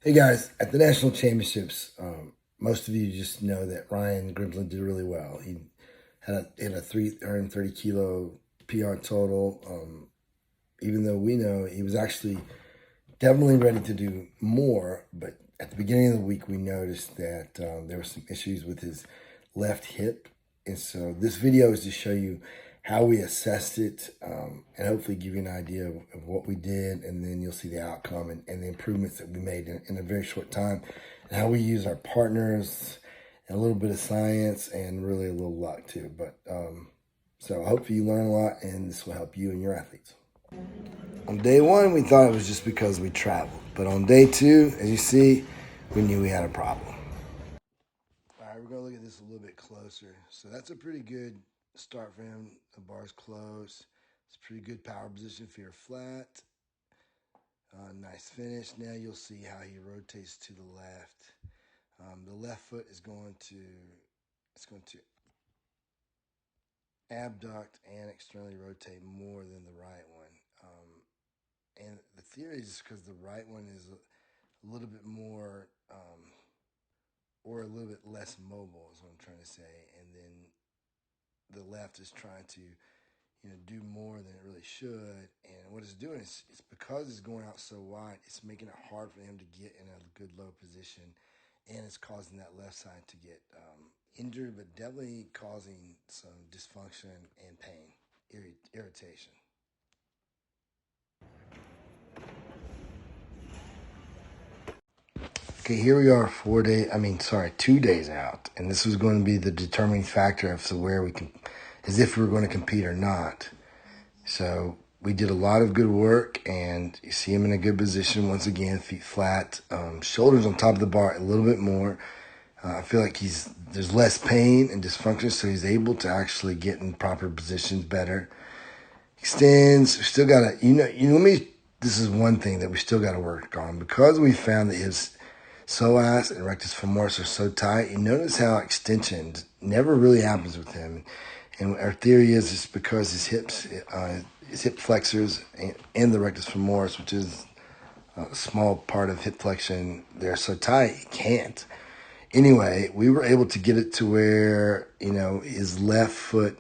Hey guys, at the national championships, most of you just know that Ryan Grimsland did really well. He hit a 330 kilo PR total. Even though we know he was actually definitely ready to do more, but at the beginning of the week we noticed that there were some issues with his left hip, and so this video is to show you how we assessed it, and hopefully give you an idea of what we did, and then you'll see the outcome and the improvements that we made in a very short time, and how we use our partners and a little bit of science and really a little luck too. But so hopefully you learn a lot, and this will help you and your athletes. On day one, we thought it was just because we traveled, but on day two, as you see, we knew we had a problem. All right, we're gonna look at this a little bit closer. So that's a pretty good start for him. The bar's close. It's a pretty good power position for your flat. Nice finish. Now you'll see how he rotates to the left. The left foot is going to abduct and externally rotate more than the right one. And the theory is just because the right one is a little bit more or a little bit less mobile is what I'm trying to say, and then the left is trying to do more than it really should. And what it's doing is, it's because it's going out so wide, it's making it hard for him to get in a good low position, and it's causing that left side to get injured, but definitely causing some dysfunction and pain, irritation. Okay, here we are 2 days out, and this was going to be the determining factor of where we can, as if we were going to compete or not. So we did a lot of good work, and you see him in a good position once again, feet flat, shoulders on top of the bar a little bit more. I feel like there's less pain and dysfunction, so he's able to actually get in proper positions better. Extends. We still gotta, this is one thing that we still gotta work on, because we found that his psoas and rectus femoris are so tight. You notice how extension never really happens with him. And our theory is it's because his hip flexors and the rectus femoris, which is a small part of hip flexion, they're so tight, he can't. Anyway, we were able to get it to where, his left foot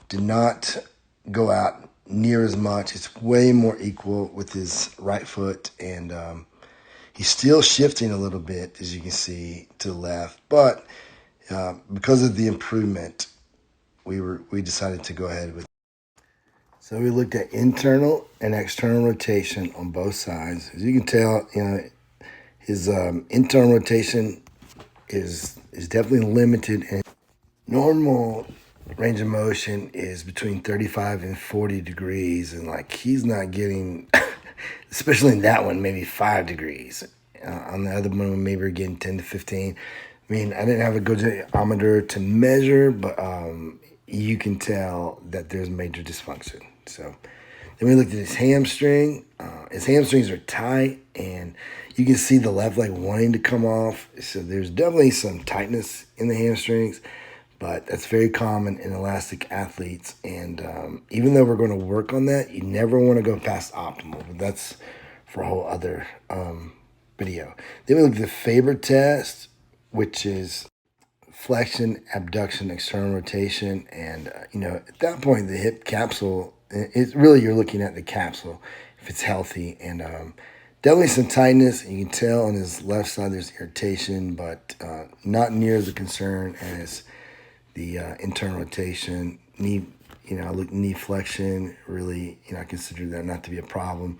did not go out near as much. It's way more equal with his right foot, and he's still shifting a little bit, as you can see, to the left. But because of the improvement, we decided to go ahead with. So we looked at internal and external rotation on both sides. As you can tell, his internal rotation is definitely limited, and normal range of motion is between 35 and 40 degrees, and like he's not getting, especially in that one, maybe 5 degrees. On the other one, maybe we're getting 10 to 15. I mean, I didn't have a gaugeometer to measure, but you can tell that there's major dysfunction. So then we looked at his hamstring. His hamstrings are tight, and you can see the left leg wanting to come off. So there's definitely some tightness in the hamstrings, but that's very common in elastic athletes. And even though we're going to work on that, you never want to go past optimal. But that's for a whole other video. Then we looked at the FABER test, which is flexion, abduction, external rotation. And, at that point, the hip capsule, it's really, you're looking at the capsule, if it's healthy. And definitely some tightness. You can tell on his left side there's irritation, but not near as a concern as the internal rotation. Knee flexion, really, I consider that not to be a problem.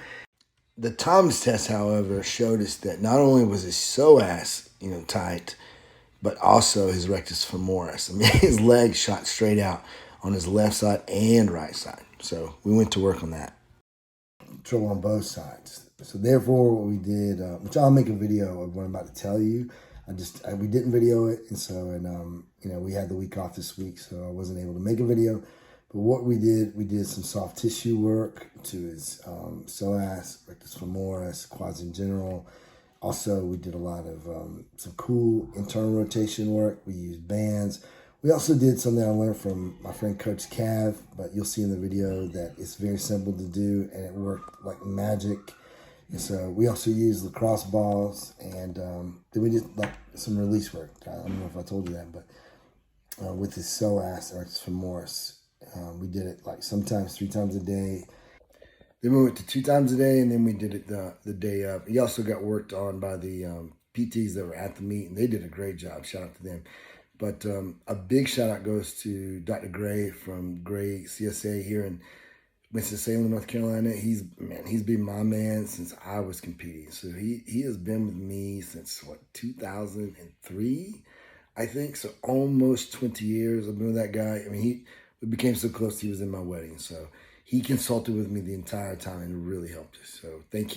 The Tom's test, however, showed us that not only was his psoas, tight, but also his rectus femoris. I mean, his leg shot straight out on his left side and right side. So we went to work on that. Trouble on both sides. So therefore, what we did, which I'll make a video of what I'm about to tell you. We didn't video it, and we had the week off this week, so I wasn't able to make a video. But what we did some soft tissue work to his psoas, rectus femoris, quads in general. Also, we did a lot of some cool internal rotation work. We used bands. We also did something I learned from my friend Coach Cav, but you'll see in the video that it's very simple to do, and it worked like magic. And so we also use lacrosse balls, and then we did like some release work. I don't know if I told you that, but with his psoas or his femoris, we did it like sometimes 3 times a day. Then we went to 2 times a day, and then we did it the day of. He also got worked on by the PTs that were at the meet, and they did a great job. Shout out to them. But a big shout out goes to Dr. Gray from Gray CSA here in Winston-Salem, North Carolina. He's been my man since I was competing. So he has been with me since 2003, I think. So almost 20 years I've been with that guy. I mean, we became so close. He was in my wedding. So he consulted with me the entire time and it really helped us. So thank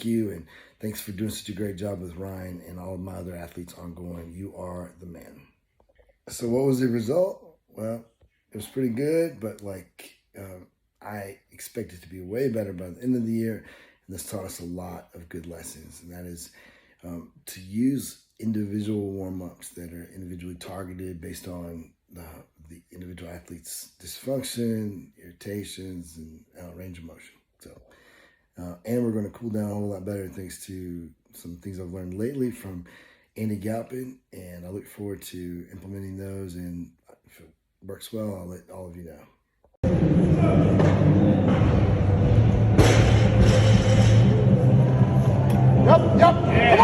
you, and thanks for doing such a great job with Ryan and all of my other athletes ongoing. You are the man. So what was the result? Well, it was pretty good, but I expected to be way better by the end of the year. And this taught us a lot of good lessons, and that is to use individual warm-ups that are individually targeted based on the individual athlete's dysfunction, irritations, and range of motion. So, and we're going to cool down a whole lot better thanks to some things I've learned lately from Andy Galpin, and I look forward to implementing those. And if it works well, I'll let all of you know. Yep.